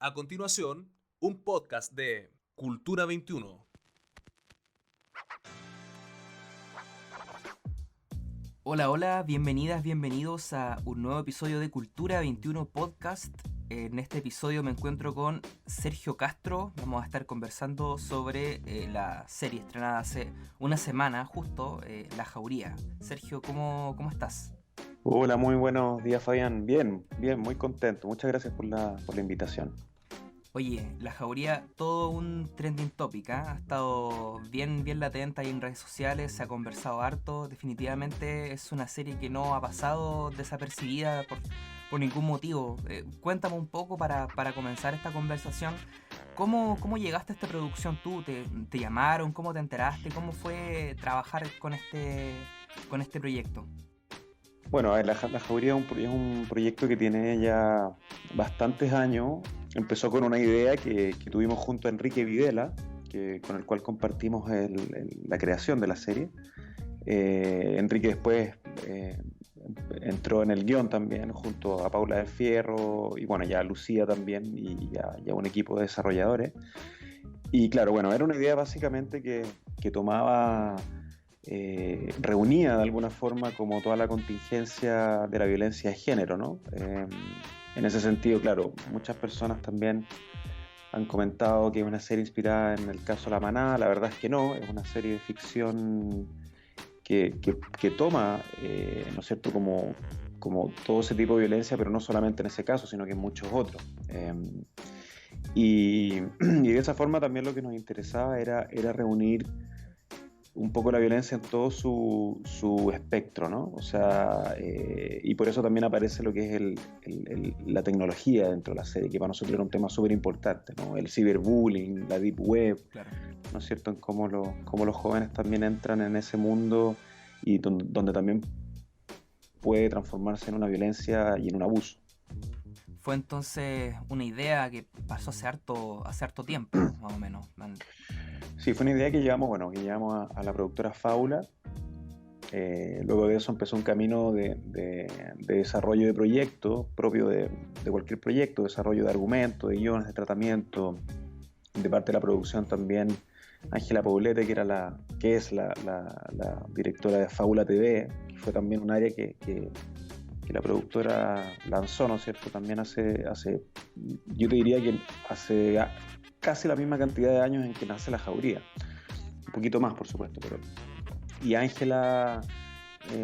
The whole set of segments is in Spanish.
A continuación, un podcast de Cultura 21. Hola, hola, bienvenidas, bienvenidos a un nuevo episodio de Cultura 21 Podcast. En este episodio me encuentro con Sergio Castro. Vamos a estar conversando sobre la serie estrenada hace una semana, justo, La Jauría. Sergio, ¿cómo estás? Hola, muy buenos días, Fabián. Bien, bien, muy contento. Muchas gracias por la invitación. Oye, La Jauría, todo un trending topic, ¿ah? Ha estado bien latente ahí en redes sociales, se ha conversado harto. Definitivamente es una serie que no ha pasado desapercibida por ningún motivo. Cuéntame un poco para comenzar esta conversación. ¿Cómo llegaste a esta producción tú? ¿Te llamaron? ¿Cómo te enteraste? ¿Cómo fue trabajar con este proyecto? Bueno, a ver, la Jauría es un proyecto que tiene ya bastantes años. Empezó con una idea que tuvimos junto a Enrique Videla, con el cual compartimos la creación de la serie. Enrique después entró en el guión también, junto a Paula del Fierro, y bueno, ya a Lucía también, y ya un equipo de desarrolladores. Y claro, bueno, era una idea básicamente que tomaba, reunía de alguna forma como toda la contingencia de la violencia de género, ¿no? En ese sentido, claro, muchas personas también han comentado que es una serie inspirada en el caso La Manada. La verdad es que no, es una serie de ficción que toma, ¿no es cierto?, como todo ese tipo de violencia, pero no solamente en ese caso, sino que en muchos otros. Y de esa forma también lo que nos interesaba era reunir un poco la violencia en todo su espectro, ¿no? O sea, y por eso también aparece lo que es la tecnología dentro de la serie, que para nosotros era un tema súper importante, ¿no? El ciberbullying, la deep web, Claro. ¿no es cierto? En cómo los jóvenes también entran en ese mundo y donde también puede transformarse en una violencia y en un abuso. Fue entonces una idea que pasó hace harto tiempo, más o menos. Sí, fue una idea que llevamos a la productora Fábula. Luego de eso empezó un camino de desarrollo de proyectos propio de cualquier proyecto, desarrollo de argumentos, de guiones, de tratamiento, de parte de la producción también. Ángela Poblete, que es la directora de Fábula TV, que fue también un área que la productora lanzó, ¿no es cierto? También yo te diría que hace casi la misma cantidad de años en que nace La Jauría. Un poquito más, por supuesto, pero... Y Ángela,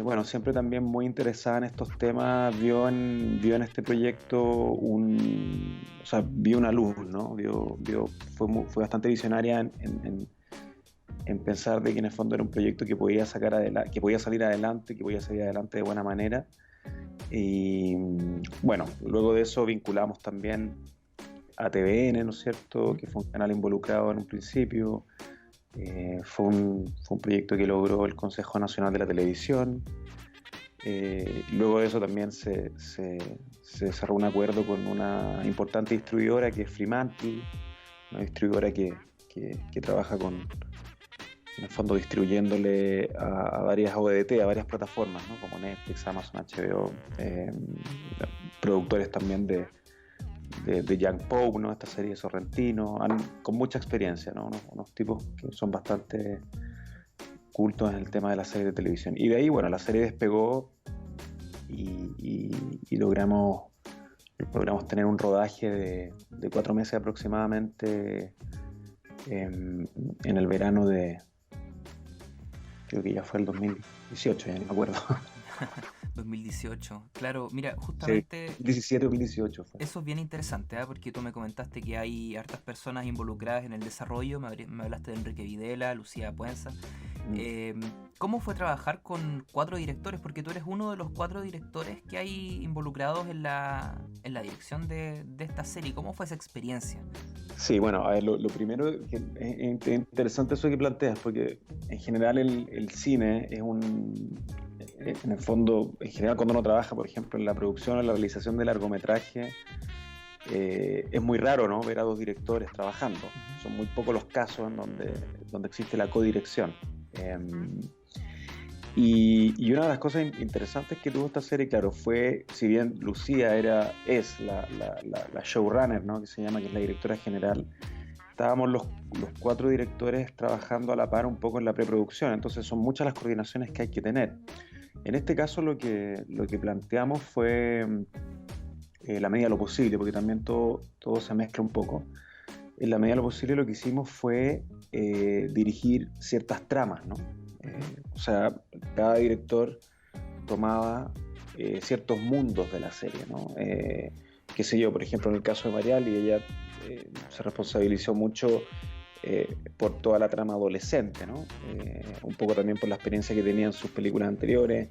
bueno, siempre también muy interesada en estos temas, vio en este proyecto o sea, vio una luz, ¿no? Fue bastante visionaria en pensar de que en el fondo era un proyecto que podía salir adelante de buena manera. Y bueno, luego de eso vinculamos también a TVN, ¿no es cierto?, que fue un canal involucrado en un principio. Fue un proyecto que logró el Consejo Nacional de la Televisión. Luego de eso también se cerró un acuerdo con una importante distribuidora que es Fremantle, una distribuidora que trabaja en el fondo distribuyéndole a varias ODT, a varias plataformas, ¿no?, como Netflix, Amazon, HBO, productores también de Young Pope, ¿no?, esta serie Sorrentino, con mucha experiencia, ¿no?, unos tipos que son bastante cultos en el tema de la serie de televisión. Y de ahí, bueno, la serie despegó y logramos tener un rodaje de 4 meses aproximadamente en el verano creo que ya fue el 2018, ya ni me acuerdo. 2018. Claro, mira, Sí, justamente 17 o 2018 fue. eso es bien interesante, ¿eh? Porque tú me comentaste que hay hartas personas involucradas en el desarrollo, me hablaste de Enrique Videla, Lucía Puenza. Eh, ¿Cómo fue trabajar con 4 directores? Porque tú eres uno de los 4 directores que hay involucrados en la dirección de esta serie. ¿Cómo fue esa experiencia? Sí, bueno, a ver, lo primero que es interesante eso que planteas, porque en general el cine en el fondo, en general cuando uno trabaja, por ejemplo, en la producción o en la realización de largometraje, es muy raro, ¿no?, ver a 2 directores trabajando. Son muy pocos los casos en donde existe la codirección. Y una de las cosas interesantes que tuvo esta serie, claro, fue, si bien Lucía es la showrunner, ¿no? Que se llama, que es la directora general, estábamos los 4 directores trabajando a la par un poco en la preproducción, entonces son muchas las coordinaciones que hay que tener. En este caso lo que planteamos fue la medida de lo posible, porque también todo se mezcla un poco. En la medida de lo posible lo que hicimos fue dirigir ciertas tramas, ¿no? O sea, cada director tomaba ciertos mundos de la serie, ¿no? Qué sé yo, por ejemplo, en el caso de Marial, y ella se responsabilizó mucho por toda la trama adolescente, ¿no? Un poco también por la experiencia que tenía en sus películas anteriores.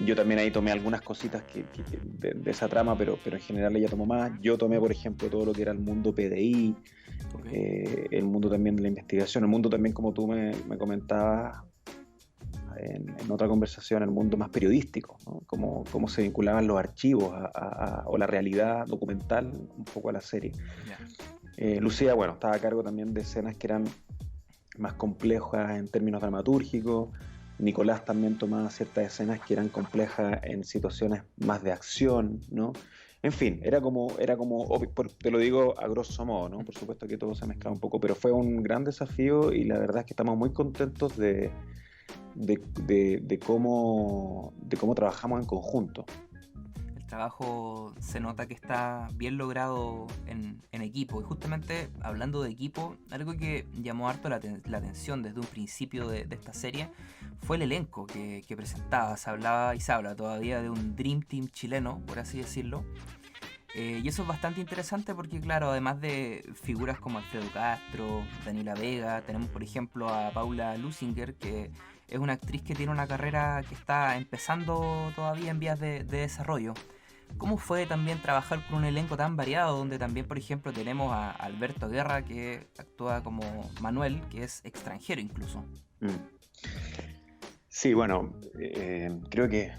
Yo también ahí tomé algunas cositas de esa trama, pero en general ella tomó más. Yo tomé, por ejemplo, todo lo que era el mundo PDI, el mundo también de la investigación, el mundo también, como tú me comentabas en otra conversación, el mundo más periodístico, ¿no? Cómo se vinculaban los archivos o la realidad documental un poco a la serie. Yeah. Lucía, bueno, estaba a cargo también de escenas que eran más complejas en términos dramatúrgicos. Nicolás también tomaba ciertas escenas que eran complejas en situaciones más de acción, ¿no? En fin, era como te lo digo a grosso modo, ¿no? Por supuesto que todo se mezclaba un poco, pero fue un gran desafío y la verdad es que estamos muy contentos de cómo trabajamos en conjunto. El trabajo se nota que está bien logrado en equipo, y justamente hablando de equipo, algo que llamó harto la atención desde un principio de esta serie fue el elenco que presentaba. Se hablaba y se habla todavía de un Dream Team chileno, por así decirlo. Y eso es bastante interesante porque, claro, además de figuras como Alfredo Castro, Daniela Vega, tenemos por ejemplo a Paula Lusinger, que es una actriz que tiene una carrera que está empezando todavía en vías de desarrollo. ¿Cómo fue también trabajar con un elenco tan variado, donde también, por ejemplo, tenemos a Alberto Guerra, que actúa como Manuel, que es extranjero incluso? Sí, bueno, creo que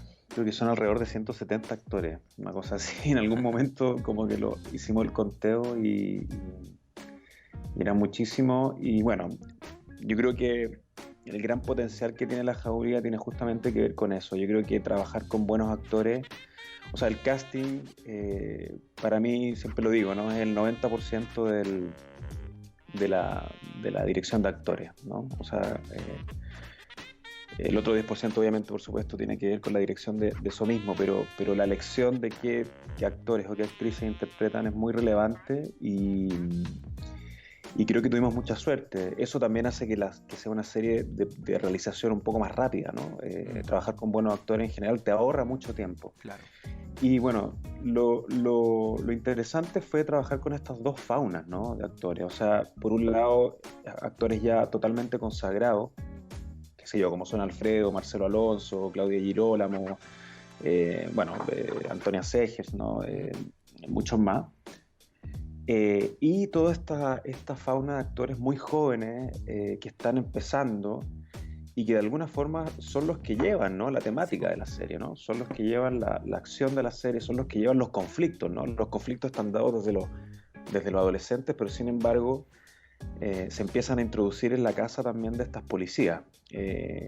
son alrededor de 170 actores, una cosa así. En algún momento como que hicimos el conteo y era muchísimo. Y bueno, yo creo que el gran potencial que tiene La Jauría tiene justamente que ver con eso. Yo creo que trabajar con buenos actores, o sea, el casting, para mí, siempre lo digo, ¿no? Es el 90% de la dirección de actores, ¿no? O sea, el otro 10% obviamente, por supuesto, tiene que ver con la dirección de eso mismo, pero la elección de qué actores o qué actrices interpretan es muy relevante y creo que tuvimos mucha suerte. Eso también hace que sea una serie de realización un poco más rápida, ¿no? Trabajar con buenos actores en general te ahorra mucho tiempo. Claro. Y bueno, lo interesante fue trabajar con estas dos faunas, ¿no? De actores. O sea, por un lado, actores ya totalmente consagrados, qué sé yo, como son Alfredo, Marcelo Alonso, Claudia Girolamo, Antonia Segers, ¿no? Muchos más. Y toda esta fauna de actores muy jóvenes que están empezando y que de alguna forma son los que llevan, ¿no? La temática de la serie, ¿no? Son los que llevan la acción de la serie, son los que llevan los conflictos, ¿no? Los conflictos están dados desde los adolescentes, pero sin embargo se empiezan a introducir en la casa también de estas policías.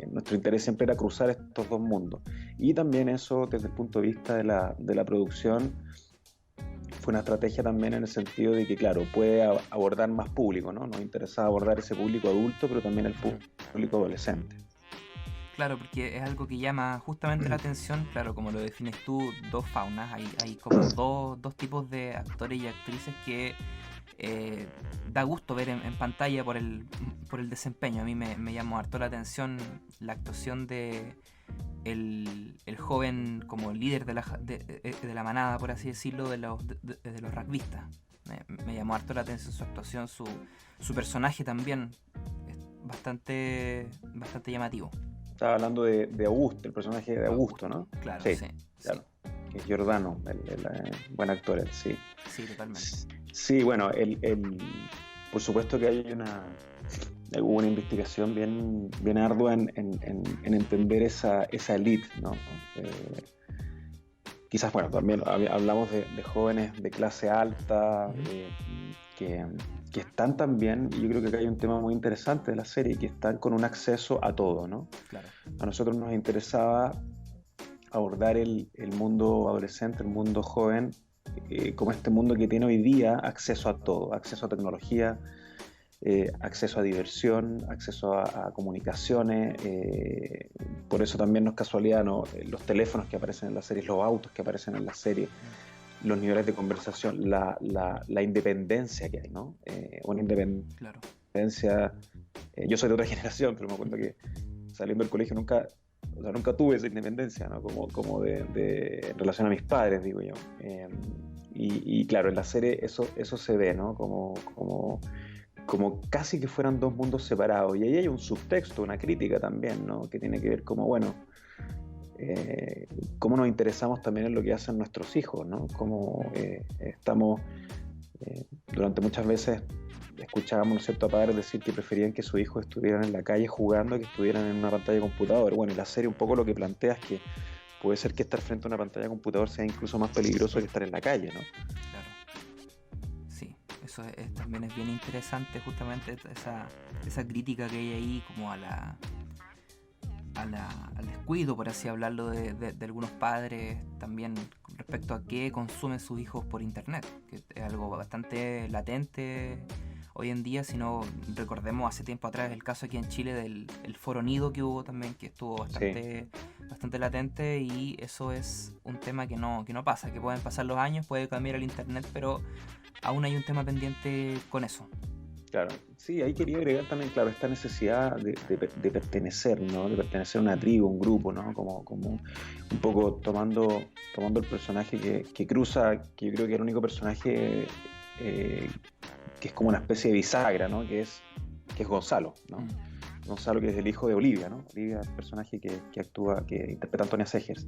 Nuestro interés siempre era cruzar estos dos mundos. Y también eso, desde el punto de vista de la producción, fue una estrategia también en el sentido de que, claro, puede abordar más público, ¿no? Nos interesaba abordar ese público adulto, pero también el público adolescente. Claro, porque es algo que llama justamente la atención, claro, como lo defines tú, dos faunas, hay como dos tipos de actores y actrices que da gusto ver en pantalla por el desempeño. A mí me llamó harto la atención la actuación de el joven como líder de la manada, por así decirlo, de los rugbyistas. Me llamó harto la atención su actuación, su personaje también es bastante llamativo. Estaba hablando de Augusto, el personaje de Augusto, ¿no? Claro, sí. Claro. Que es Giordano, el buen actor, sí. Sí, totalmente. Sí, bueno, por supuesto que hubo una investigación bien ardua en entender esa elite, ¿no? Quizás, bueno, también hablamos de jóvenes de clase alta, que, que están también, y yo creo que acá hay un tema muy interesante de la serie, que están con un acceso a todo, ¿no? Claro. A nosotros nos interesaba abordar el mundo adolescente, el mundo joven, como este mundo que tiene hoy día acceso a todo, acceso a tecnología, acceso a diversión, acceso a comunicaciones. Por eso también no es casualidad, ¿no? Los teléfonos que aparecen en la serie, los autos que aparecen en la serie, los niveles de conversación, la independencia que hay, ¿no? Una independencia. Yo soy de otra generación, pero me acuerdo que saliendo del colegio nunca tuve esa independencia, ¿no? Como en relación a mis padres, digo yo. Y claro, en la serie eso se ve, ¿no? Como casi que fueran dos mundos separados. Y ahí hay un subtexto, una crítica también, ¿no? Que tiene que ver como, bueno, cómo nos interesamos también en lo que hacen nuestros hijos, ¿no? Cómo estamos, durante muchas veces escuchábamos, ¿no es cierto?, a padres decir que preferían que sus hijos estuvieran en la calle jugando que estuvieran en una pantalla de computador. Bueno, y la serie un poco lo que plantea es que puede ser que estar frente a una pantalla de computador sea incluso más peligroso que estar en la calle, ¿no? Claro. Sí, eso también es bien interesante, justamente esa crítica que hay ahí como al descuido, por así hablarlo, de algunos padres también con respecto a qué consumen sus hijos por internet, que es algo bastante latente hoy en día. Si no recordemos hace tiempo atrás el caso aquí en Chile del el Foro Nido que hubo también, que estuvo bastante latente, y eso es un tema que no pasa, que pueden pasar los años, puede cambiar el internet, pero aún hay un tema pendiente con eso. Claro, sí, ahí quería agregar también, claro, esta necesidad de pertenecer, ¿no? De pertenecer a una tribu, un grupo, ¿no? Como un poco tomando el personaje que cruza, que yo creo que es el único personaje que es como una especie de bisagra, ¿no? Que es Gonzalo, ¿no? Gonzalo, que es el hijo de Olivia, ¿no? Olivia, el personaje que interpreta Antonia Segers.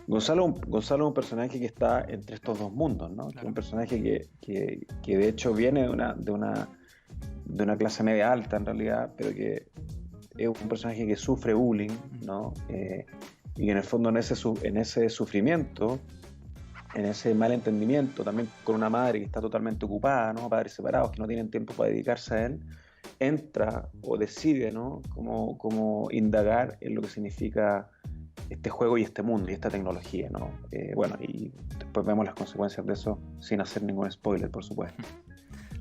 Gonzalo es un personaje que está entre estos dos mundos, ¿no? Claro. Que es un personaje que de hecho viene de una clase media alta en realidad, pero que es un personaje que sufre bullying, ¿no? Y que en el fondo en ese sufrimiento, en ese mal entendimiento, también con una madre que está totalmente ocupada, ¿no? Padres separados que no tienen tiempo para dedicarse a él, entra o decide, ¿no? Como indagar en lo que significa este juego y este mundo y esta tecnología, ¿no? Bueno, y después vemos las consecuencias de eso sin hacer ningún spoiler, por supuesto.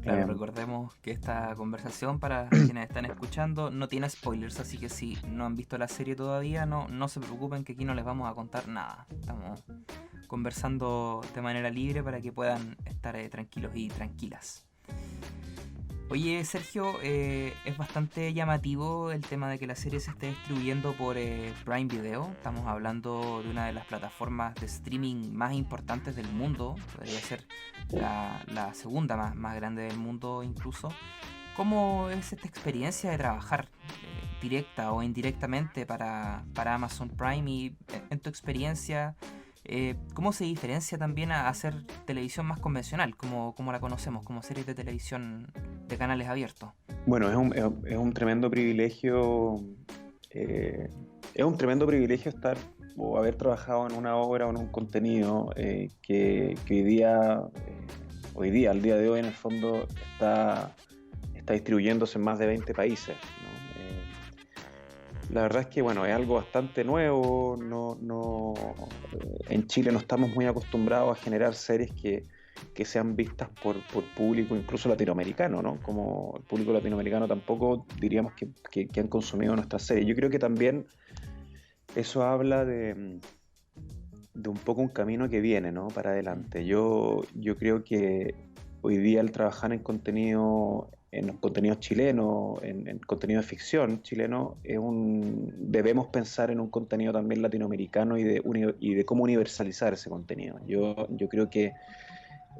Claro, recordemos que esta conversación, para quienes están escuchando, no tiene spoilers, así que si no han visto la serie todavía, no se preocupen, que aquí no les vamos a contar nada. Estamos conversando de manera libre para que puedan estar tranquilos y tranquilas. Oye, Sergio, es bastante llamativo el tema de que la serie se esté distribuyendo por Prime Video. Estamos hablando de una de las plataformas de streaming más importantes del mundo. Podría ser la segunda más grande del mundo incluso. ¿Cómo es esta experiencia de trabajar directa o indirectamente para Amazon Prime? Y en tu experiencia, ¿cómo se diferencia también a hacer televisión más convencional, como la conocemos, como series de televisión de canales abiertos? Bueno, es un tremendo privilegio, estar o haber trabajado en una obra o en un contenido que hoy día, al día de hoy, en el fondo está distribuyéndose en más de 20 países, ¿no? La verdad es que, bueno, es algo bastante nuevo. En Chile no estamos muy acostumbrados a generar series que sean vistas por público, incluso latinoamericano, ¿no? Como el público latinoamericano tampoco diríamos que han consumido nuestras series. Yo creo que también eso habla de un poco un camino que viene, ¿no? Para adelante. Yo creo que hoy día el trabajar en contenidos chilenos, en contenido de ficción chileno, debemos pensar en un contenido también latinoamericano y de cómo universalizar ese contenido. Yo creo que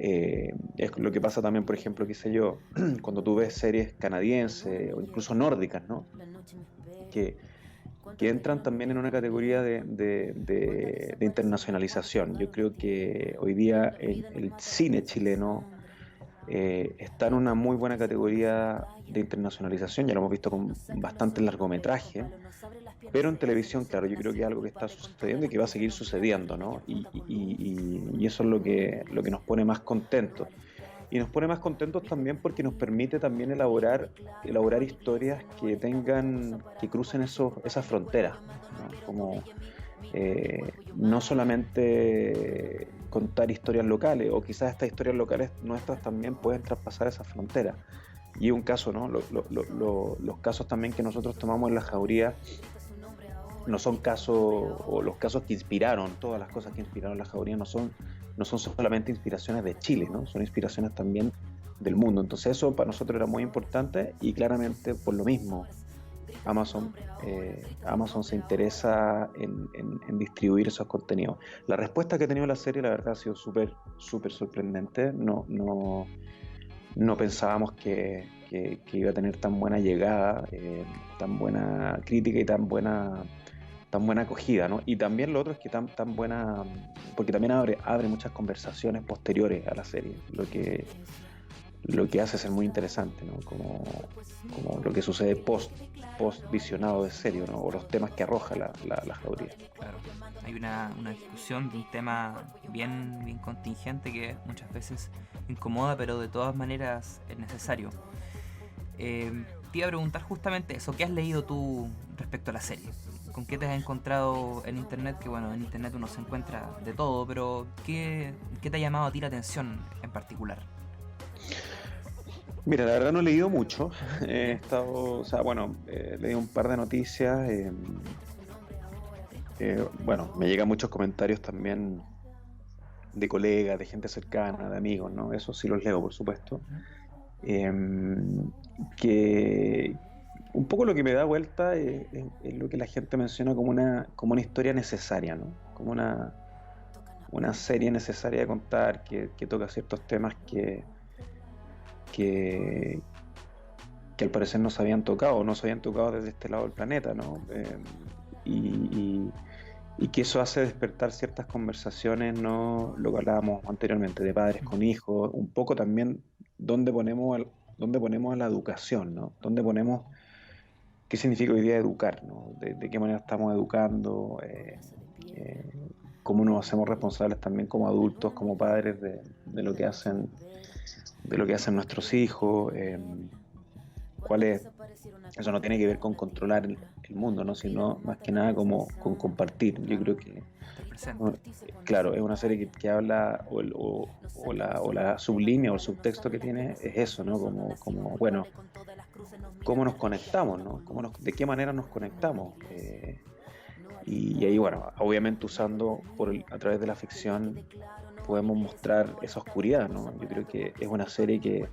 es lo que pasa también, por ejemplo, qué sé yo, cuando tú ves series canadienses o incluso nórdicas, ¿no? Que entran también en una categoría de internacionalización. Yo creo que hoy día el cine chileno está en una muy buena categoría de internacionalización. Ya lo hemos visto con bastante largometraje, pero en televisión, claro, yo creo que es algo que está sucediendo y que va a seguir sucediendo, ¿no? Y eso es lo que nos pone más contentos. Y nos pone más contentos también porque nos permite también elaborar historias que crucen esas fronteras, ¿no? Como no solamente contar historias locales, o quizás estas historias locales nuestras también pueden traspasar esas fronteras. Y un caso, ¿no? Los casos también que nosotros tomamos en La Jauría no son casos, o los casos que inspiraron, todas las cosas que inspiraron La Jauría no son solamente inspiraciones de Chile, ¿no? Son inspiraciones también del mundo. Entonces eso para nosotros era muy importante, y claramente por lo mismo Amazon se interesa en distribuir esos contenidos. La respuesta que ha tenido la serie, la verdad, ha sido súper sorprendente. No pensábamos que iba a tener tan buena llegada, tan buena crítica y tan buena acogida, ¿no? Y también lo otro es que tan buena, porque también abre muchas conversaciones posteriores a la serie, lo que hace ser muy interesante, ¿no? Como lo que sucede post visionado de serie, ¿no? O los temas que arroja la Jauría. Claro, hay una discusión de un tema bien contingente que muchas veces incomoda, pero de todas maneras es necesario. Te iba a preguntar justamente eso, ¿qué has leído tú respecto a la serie? ¿Con qué te has encontrado en internet? Que bueno, en internet uno se encuentra de todo, pero ¿qué te ha llamado a ti la atención en particular? Mira, la verdad no he leído mucho. He estado, leí un par de noticias. Bueno, me llegan muchos comentarios también de colegas, de gente cercana, de amigos, ¿no? Eso sí los leo, por supuesto. Que un poco lo que me da vuelta es lo que la gente menciona como una historia necesaria, ¿no? Como una serie necesaria de contar, que toca ciertos temas que al parecer no se habían tocado desde este lado del planeta, ¿no? Y que eso hace despertar ciertas conversaciones, ¿no? Lo que hablábamos anteriormente, de padres con hijos, un poco también dónde ponemos a la educación, ¿no? Dónde ponemos, qué significa hoy día educar, ¿no? De qué manera estamos educando, cómo nos hacemos responsables también como adultos, como padres de lo que hacen nuestros hijos. Eso no tiene que ver con controlar el mundo, ¿no? Sino más que nada como con compartir. Yo creo que, claro, es una serie que habla, o la sublínea o el subtexto que tiene es eso, ¿no? Como bueno, cómo nos conectamos, ¿no? De qué manera nos conectamos. Y ahí, bueno, obviamente usando a través de la ficción podemos mostrar esa oscuridad, ¿no? Yo creo que es una serie que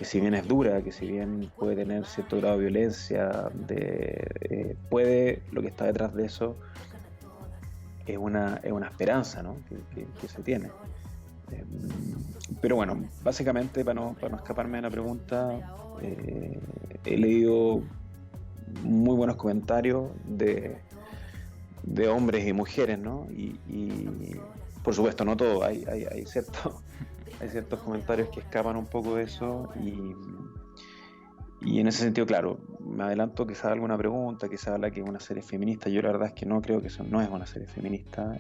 si bien es dura, que si bien puede tener cierto grado de violencia, lo que está detrás de eso es una esperanza, ¿no? que se tiene. Pero bueno, básicamente, para no escaparme de la pregunta, he leído muy buenos comentarios de hombres y mujeres, ¿no? Y por supuesto no todo, hay ciertos comentarios que escapan un poco de eso, y en ese sentido, claro, me adelanto quizás a alguna pregunta, quizás habla que es una serie feminista. Yo la verdad es que no creo que eso no es una serie feminista.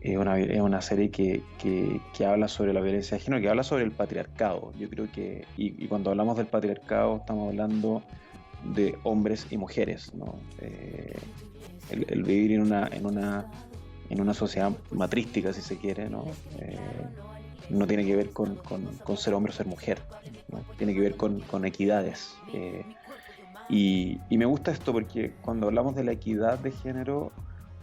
Es una serie que habla sobre la violencia de género, que habla sobre el patriarcado. Yo creo que, y cuando hablamos del patriarcado estamos hablando de hombres y mujeres, ¿no? El vivir en una sociedad matrística, si se quiere, ¿no? No tiene que ver con ser hombre o ser mujer, ¿no? Tiene que ver con equidades. Y me gusta esto porque cuando hablamos de la equidad de género,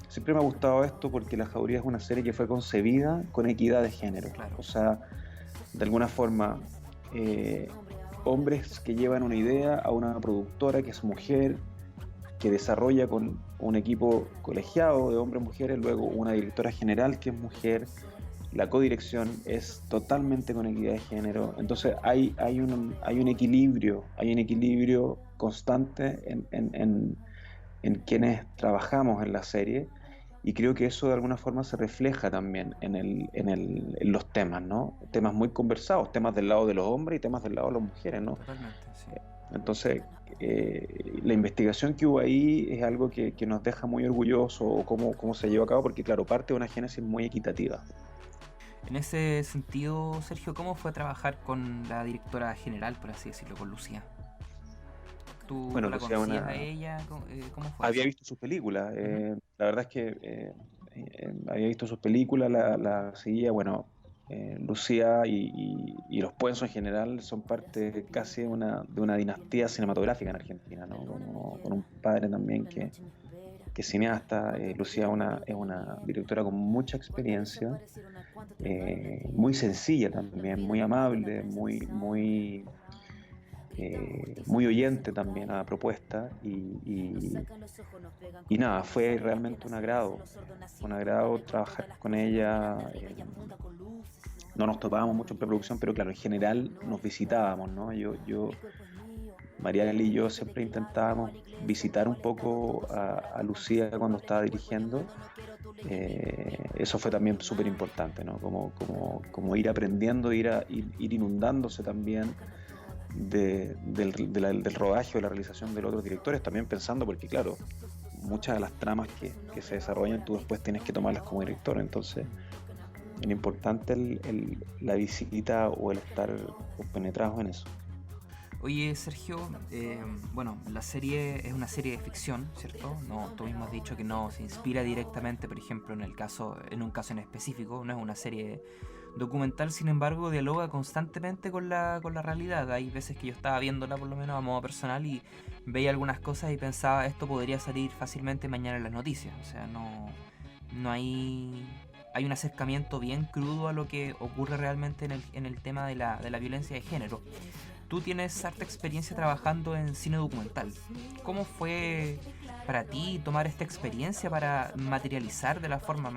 siempre me ha gustado esto porque La Jauría es una serie que fue concebida con equidad de género. Claro. O sea, de alguna forma, hombres que llevan una idea a una productora que es mujer, que desarrolla con un equipo colegiado de hombres y mujeres, luego una directora general que es mujer, la codirección es totalmente con equidad de género. Entonces hay un equilibrio constante en quienes trabajamos en la serie, y creo que eso de alguna forma se refleja también en los temas, ¿no? Temas muy conversados, temas del lado de los hombres y temas del lado de las mujeres, ¿no? Totalmente, sí. Entonces, la investigación que hubo ahí es algo que nos deja muy orgullosos, cómo se llevó a cabo, porque claro, parte de una génesis muy equitativa. En ese sentido, Sergio, ¿cómo fue trabajar con la directora general, por así decirlo, con Lucía? ¿Tú Bueno, la Lucía conocías a ella? ¿Cómo fue había eso? visto sus películas. Ujú. La verdad es que había visto sus películas, la seguía. Bueno, Lucía y los Puenzo en general son parte casi de una dinastía cinematográfica en Argentina, ¿no? Con un padre también que es cineasta. Lucía es una directora con mucha experiencia, muy sencilla también, muy amable, muy oyente también a la propuesta y nada, fue realmente un agrado trabajar con ella. No nos topábamos mucho en preproducción, pero claro, en general nos visitábamos, ¿no? María y yo siempre intentábamos visitar un poco a Lucía cuando estaba dirigiendo. Eso fue también súper importante, ¿no? Como ir aprendiendo, ir inundándose también del rodaje o de la realización de los otros directores, también pensando, porque claro, muchas de las tramas que se desarrollan tú después tienes que tomarlas como director, entonces es importante la visita o el estar penetrados en eso. Oye, Sergio, bueno, la serie es una serie de ficción, ¿cierto? No, tú mismo has dicho que no se inspira directamente, por ejemplo, en un caso en específico, no es una serie documental, sin embargo, dialoga constantemente con la realidad. Hay veces que yo estaba viéndola, por lo menos a modo personal, y veía algunas cosas y pensaba, esto podría salir fácilmente mañana en las noticias. O sea, no hay... Hay un acercamiento bien crudo a lo que ocurre realmente en el tema de la violencia de género. Tú tienes harta experiencia trabajando en cine documental. ¿Cómo fue para ti tomar esta experiencia para materializar de la forma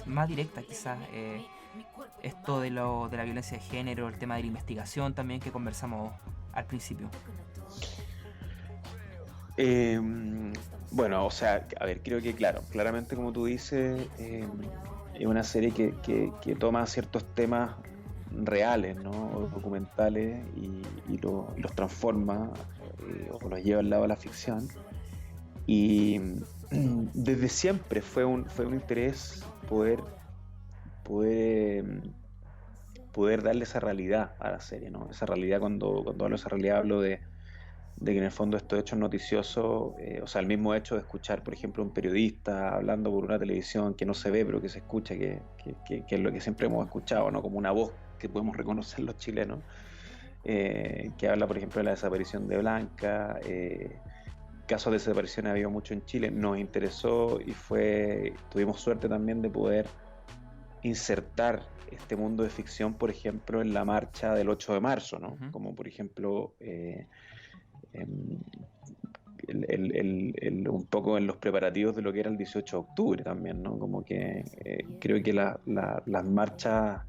más directa quizás esto de la violencia de género, el tema de la investigación también que conversamos al principio? Eh, bueno, o sea, a ver, creo que claro, claramente como tú dices, es una serie que toma ciertos temas reales, ¿no? O documentales y los transforma o los lleva al lado de la ficción. Y desde siempre fue un interés poder, poder darle esa realidad a la serie, ¿no? Esa realidad, cuando hablo de esa realidad, hablo de que en el fondo estos hechos noticiosos, o sea, el mismo hecho de escuchar, por ejemplo, un periodista hablando por una televisión que no se ve, pero que se escucha, que es lo que siempre hemos escuchado, ¿no? Como una voz que podemos reconocer los chilenos, que habla, por ejemplo, de la desaparición de Blanca. Casos de desaparición ha habido mucho en Chile, nos interesó y tuvimos suerte también de poder insertar este mundo de ficción, por ejemplo, en la marcha del 8 de marzo, ¿no? Ujú. Como por ejemplo, em, un poco en los preparativos de lo que era el 18 de octubre también, ¿no? Como que creo que las marchas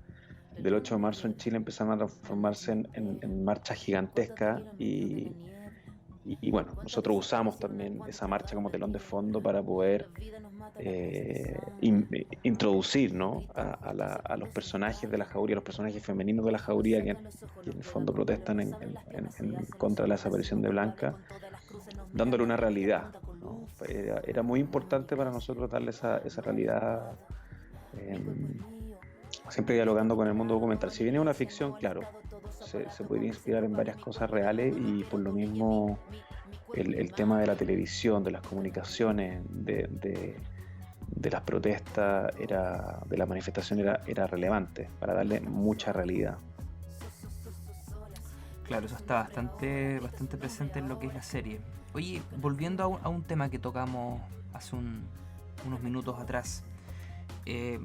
del 8 de marzo en Chile empezaron a transformarse en marchas gigantescas y bueno, nosotros usamos también esa marcha como telón de fondo para poder introducir, ¿no? A los personajes de la jauría, los personajes femeninos de la jauría que en el fondo protestan en contra de la desaparición de Blanca, dándole una realidad, ¿no? Era muy importante para nosotros darle esa realidad, eh, siempre dialogando con el mundo documental. Si viene una ficción, claro, se podría inspirar en varias cosas reales y por lo mismo el tema de la televisión, de las comunicaciones, de las protestas, de la manifestación era relevante para darle mucha realidad. Claro, eso está bastante presente en lo que es la serie. Oye, volviendo a un tema que tocamos hace unos minutos atrás,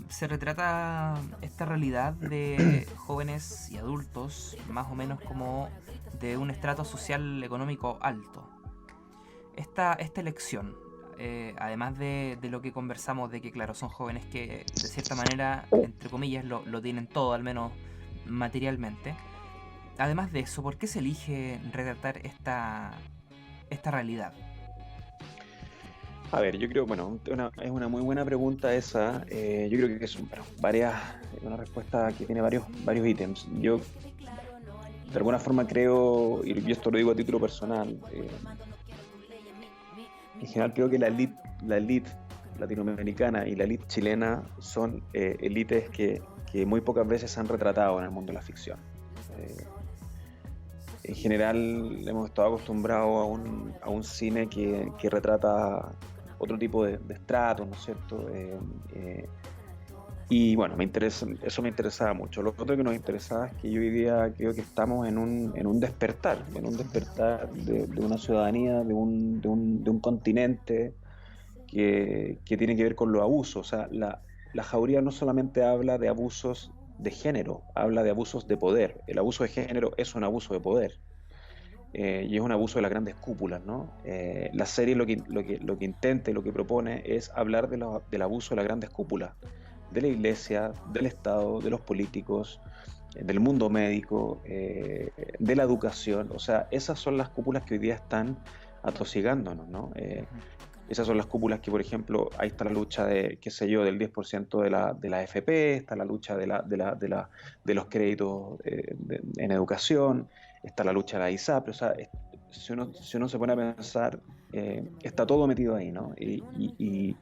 se retrata esta realidad de jóvenes y adultos, más o menos como de un estrato social económico alto. Esta elección, además de lo que conversamos, de que claro, son jóvenes que de cierta manera, entre comillas, lo tienen todo, al menos materialmente. Además de eso, ¿por qué se elige retratar esta realidad? A ver, yo creo, bueno, es una muy buena pregunta esa. Yo creo que son una respuesta que tiene varios ítems. Yo, de alguna forma, creo, y esto lo digo a título personal, en general creo que la elite latinoamericana y la elite chilena son élites que que muy pocas veces se han retratado en el mundo de la ficción. En general hemos estado acostumbrados a un cine que retrata otro tipo de estratos, ¿no es cierto? Y bueno, eso me interesaba mucho. Lo otro que nos interesaba es que yo hoy día creo que estamos en un despertar de una ciudadanía, de un continente que tiene que ver con los abusos. O sea, la Jauría no solamente habla de abusos de género, habla de abusos de poder. El abuso de género es un abuso de poder. Y es un abuso de las grandes cúpulas, ¿no? La serie lo que intenta y lo que propone es hablar del abuso de las grandes cúpulas, de la iglesia, del Estado, de los políticos, del mundo médico, de la educación. O sea, esas son las cúpulas que hoy día están atosigándonos, ¿no? Esas son las cúpulas que, por ejemplo, ahí está la lucha de, qué sé yo, del 10% de la AFP, está la lucha de los créditos en educación, está la lucha de la ISAPRE. O sea, si uno se pone a pensar, está todo metido ahí, ¿no? Y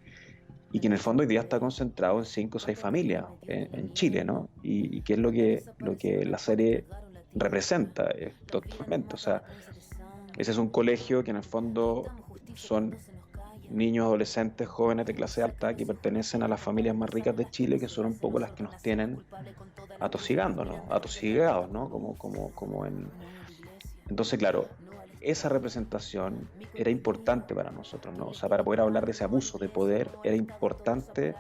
que en el fondo hoy día está concentrado en 5 o 6 familias en Chile, ¿no? Y que es lo que la serie representa totalmente. O sea, ese es un colegio que en el fondo son niños, adolescentes, jóvenes de clase alta que pertenecen a las familias más ricas de Chile, que son un poco las que nos tienen atosigados, ¿no? Entonces, claro, esa representación era importante para nosotros, ¿no? O sea, para poder hablar de ese abuso de poder era importante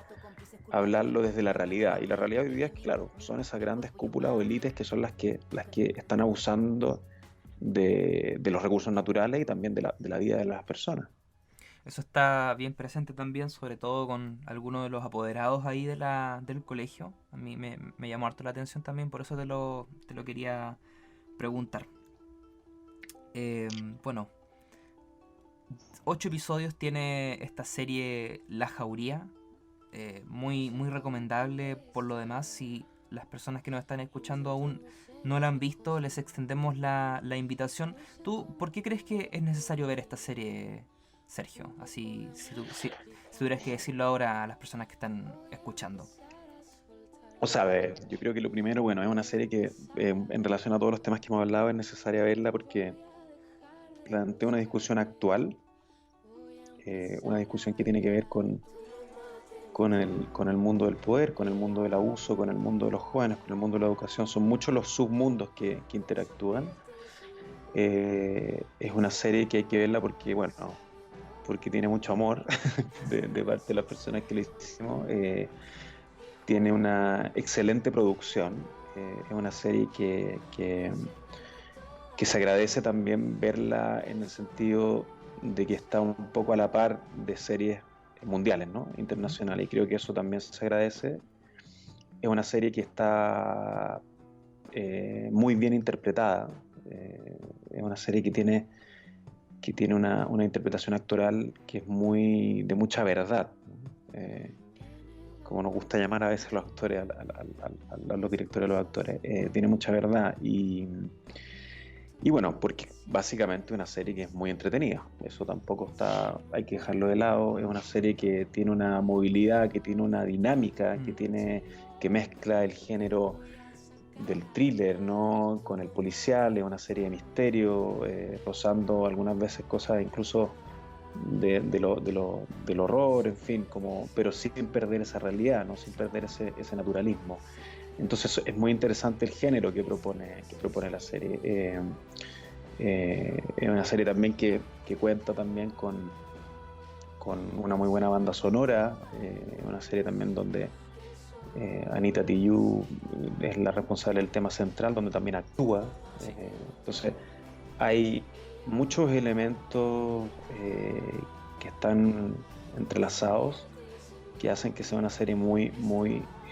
hablarlo desde la realidad. Y la realidad hoy día es que, claro, son esas grandes cúpulas o élites que son las que están abusando de los recursos naturales y también de la vida de las personas. Eso está bien presente también, sobre todo con algunos de los apoderados ahí del colegio. A mí me llamó harto la atención también, por eso te lo quería preguntar. Bueno, 8 episodios tiene esta serie La Jauría. Muy, muy recomendable por lo demás. Si las personas que nos están escuchando aún no la han visto, les extendemos la invitación. ¿Tú por qué crees que es necesario ver esta serie, Sergio? Así, si tuvieras que decirlo ahora a las personas que están escuchando. O sea, a ver, yo creo que lo primero, bueno, es una serie que en relación a todos los temas que hemos hablado es necesaria verla porque plantea una discusión actual, una discusión que tiene que ver con el mundo del poder, con el mundo del abuso, con el mundo de los jóvenes, con el mundo de la educación. Son muchos los submundos que interactúan. Es una serie que hay que verla porque, bueno, porque tiene mucho amor de parte de las personas que lo hicimos. Tiene una excelente producción. Es una serie que se agradece también verla en el sentido de que está un poco a la par de series mundiales, ¿no? Internacionales, y creo que eso también se agradece. Es una serie que está muy bien interpretada. Es una serie que tiene una interpretación actoral que es de mucha verdad, ¿no? Como nos gusta llamar a veces los actores, a los directores de los actores, tiene mucha verdad y bueno, porque básicamente es una serie que es muy entretenida, eso tampoco hay que dejarlo de lado. Es una serie que tiene una movilidad, que tiene una dinámica, que mezcla el género del thriller, ¿no?, con el policial. Es una serie de misterio, rozando algunas veces cosas incluso del horror, en fin, pero sin perder esa realidad, ¿no?, sin perder ese naturalismo. Entonces es muy interesante el género que propone la serie. Es una serie también que cuenta también con una muy buena banda sonora. Una serie también donde Anita Tijoux es la responsable del tema central, donde también actúa. Sí. Entonces hay muchos elementos que están entrelazados, que hacen que sea una serie muy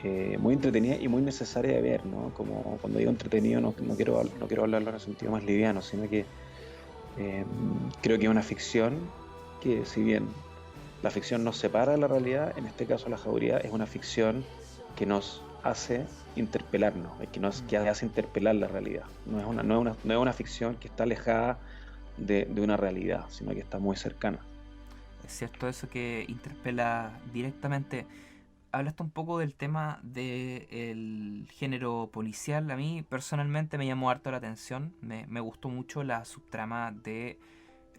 entretenida y muy necesaria de ver, ¿no? Como cuando digo entretenido no quiero hablarlo en el sentido más liviano, sino que creo que es una ficción que, si bien la ficción nos separa de la realidad, en este caso La Jauría es una ficción que nos hace interpelarnos, que hace interpelar la realidad. No es una ficción que está alejada de una realidad, sino que está muy cercana. Es cierto eso, que interpela directamente. hablaste un poco del tema del género policial. A mí personalmente me llamó harto la atención. Me gustó mucho la subtrama de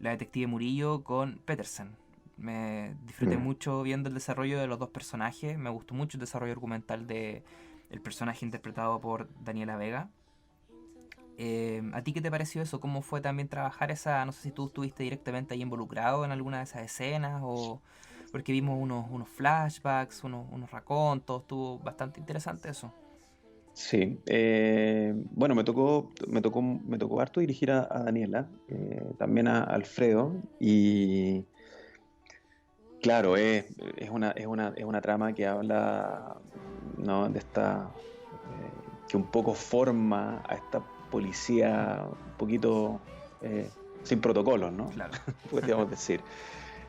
la detective Murillo con Petersen. Me disfruté Mm. mucho viendo el desarrollo de los dos personajes. Me gustó mucho el desarrollo argumental de el personaje interpretado por Daniela Vega. ¿A ti qué te pareció eso? ¿Cómo fue también trabajar esa? No sé si tú estuviste directamente ahí involucrado en alguna de esas escenas o... Porque vimos unos flashbacks, unos racontos, estuvo bastante interesante eso. Sí, bueno, me tocó harto dirigir a Daniela, también a Alfredo, y claro, es una trama que habla, ¿no? de esta, que un poco forma a esta policía un poquito sin protocolos, ¿no? Claro. Podríamos decir.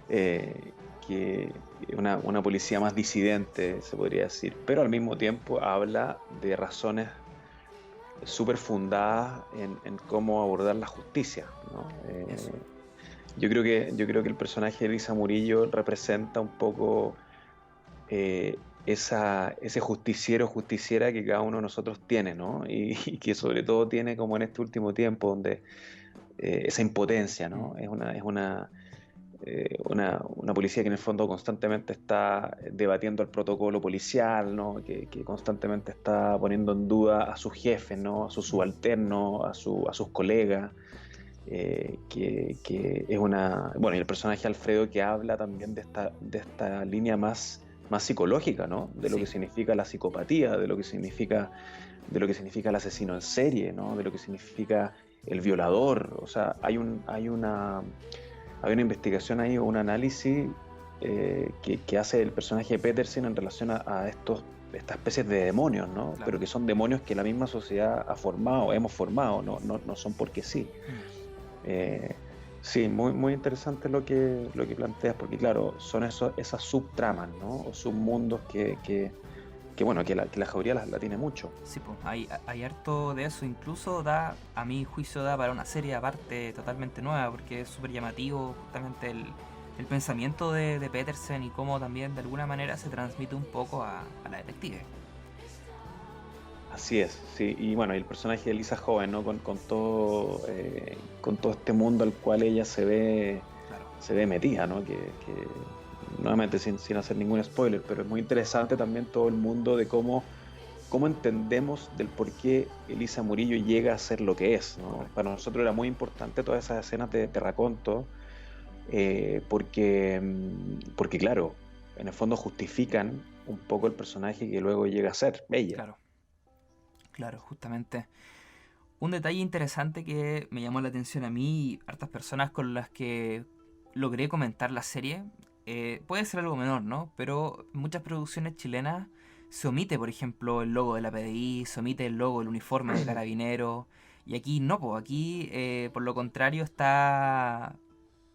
Eh, que una policía más disidente, se podría decir, pero al mismo tiempo habla de razones súper fundadas en cómo abordar la justicia, ¿no? Eso. Yo creo que el personaje de Elisa Murillo representa un poco ese justiciero, justiciera que cada uno de nosotros tiene, ¿no? Y que sobre todo tiene como en este último tiempo, donde esa impotencia, Mm, ¿no? Es una policía que en el fondo constantemente está debatiendo el protocolo policial, ¿no? Que constantemente está poniendo en duda a sus jefes, ¿no? A sus mm, subalternos, a sus colegas. Que es una... Bueno, y el personaje Alfredo que habla también de esta línea más psicológica, ¿no? De lo que sí. significa la psicopatía, de lo que significa el asesino en serie, ¿no? De lo que significa el violador. O sea, hay una investigación ahí, un análisis que hace el personaje de Peterson en relación a estas especies de demonios, ¿no? Claro. Pero que son demonios que la misma sociedad ha formado, hemos formado, no son porque sí. Mm, Eh, sí, muy, muy interesante lo que planteas, porque claro, son esas subtramas, ¿no? O submundos bueno, que la jauría la tiene mucho. sí, pues hay harto de eso. Incluso da, a mi juicio, da para una serie aparte totalmente nueva, porque es súper llamativo justamente el pensamiento de Petersen y cómo también de alguna manera se transmite un poco a la detective. Así es, sí. Y bueno, y el personaje de Lisa joven, ¿no? Con todo este mundo al cual ella Claro. se ve metida, ¿no? Que nuevamente sin hacer ningún spoiler, pero es muy interesante también todo el mundo de cómo entendemos del por qué Elisa Murillo llega a ser lo que es, ¿no? Correcto. Para nosotros era muy importante todas esas escenas de raconto, porque claro, en el fondo justifican un poco el personaje que luego llega a ser ella. Claro, claro, justamente. Un detalle interesante que me llamó la atención a mí y hartas personas con las que logré comentar la serie, puede ser algo menor, ¿no? Pero en muchas producciones chilenas se omite, por ejemplo, el logo de la PDI, se omite el logo, el uniforme de carabinero, y aquí no, pues aquí por lo contrario está...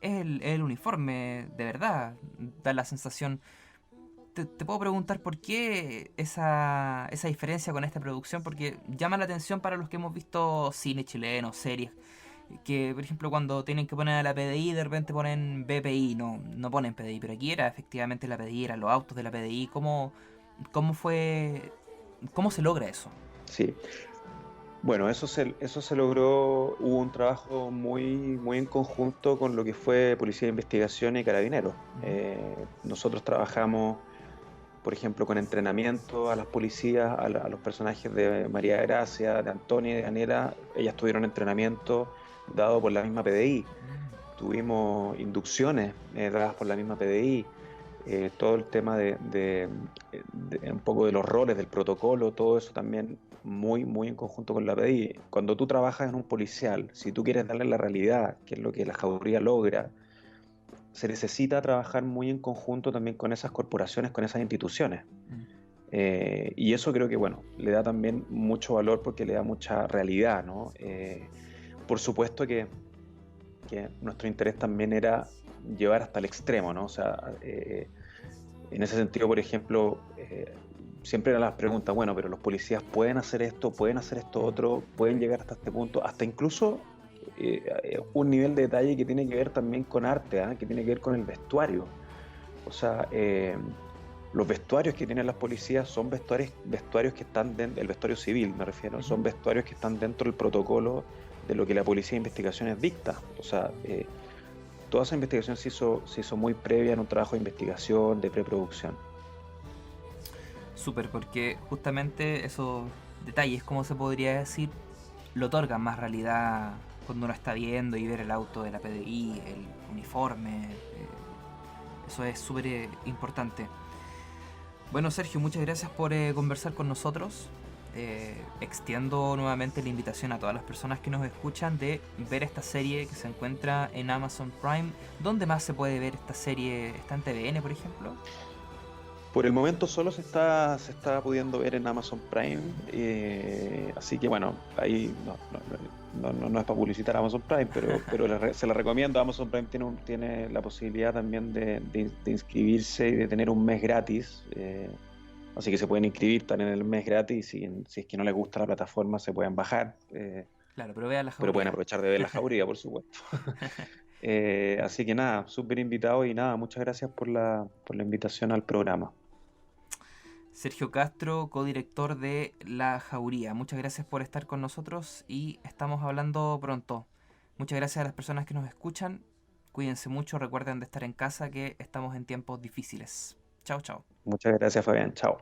Es el uniforme de verdad, da la sensación. Te puedo preguntar por qué esa diferencia con esta producción, porque llama la atención para los que hemos visto cine chileno, series, que por ejemplo cuando tienen que poner a la PDI de repente ponen BPI, no ponen PDI, pero aquí era efectivamente la PDI, eran los autos de la PDI. ¿Cómo fue, cómo se logra eso? Sí, bueno, eso se logró, hubo un trabajo muy, muy en conjunto con lo que fue Policía de Investigación y Carabineros. Ujú. Nosotros trabajamos, por ejemplo, con entrenamiento a las policías, a los personajes de María Gracia, de Antonia y de Daniela. Ellas tuvieron entrenamiento dado por la misma PDI. Mm, Tuvimos inducciones dadas por la misma PDI. Todo el tema de un poco de los roles, del protocolo, todo eso también muy, muy en conjunto con la PDI. Cuando tú trabajas en un policial, si tú quieres darle la realidad, que es lo que la Jauría logra, se necesita trabajar muy en conjunto también con esas corporaciones, con esas instituciones. mm, Y eso creo que, bueno, le da también mucho valor porque le da mucha realidad, ¿no? Por supuesto que nuestro interés también era llevar hasta el extremo, ¿no? O sea, en ese sentido, por ejemplo, siempre eran las preguntas, bueno, pero los policías pueden hacer esto mm, otro, pueden llegar hasta este punto, hasta incluso un nivel de detalle que tiene que ver también con arte, ¿ah? Que tiene que ver con el vestuario. O sea, los vestuarios que tienen las policías son vestuarios que están dentro, el vestuario civil me refiero, son vestuarios que están dentro del protocolo de lo que la Policía de Investigaciones dicta. O sea, toda esa investigación se hizo muy previa en un trabajo de investigación, de preproducción. Súper, porque justamente esos detalles, como se podría decir, lo otorgan más realidad cuando uno está viendo y ver el auto de la PDI, el uniforme. Eso es súper importante. Bueno, Sergio, muchas gracias por conversar con nosotros. Extiendo nuevamente la invitación a todas las personas que nos escuchan de ver esta serie que se encuentra en Amazon Prime. ¿Dónde más se puede ver esta serie? ¿Está en TVN, por ejemplo? Por el momento solo se está pudiendo ver en Amazon Prime, así que bueno, ahí no es para publicitar Amazon Prime, pero se la recomiendo. Amazon Prime tiene la posibilidad también de inscribirse y de tener un mes gratis, así que se pueden inscribir, están en el mes gratis y si es que no les gusta la plataforma se pueden bajar, Claro, pero vean la pero pueden jauría. aprovechar de ver la jauría, por supuesto. Así que nada, súper invitado y nada, muchas gracias por la invitación al programa. Sergio Castro, codirector de La Jauría. Muchas gracias por estar con nosotros y estamos hablando pronto. Muchas gracias a las personas que nos escuchan. Cuídense mucho, recuerden de estar en casa, que estamos en tiempos difíciles. Chao, chao. Muchas gracias, Fabián. Chao.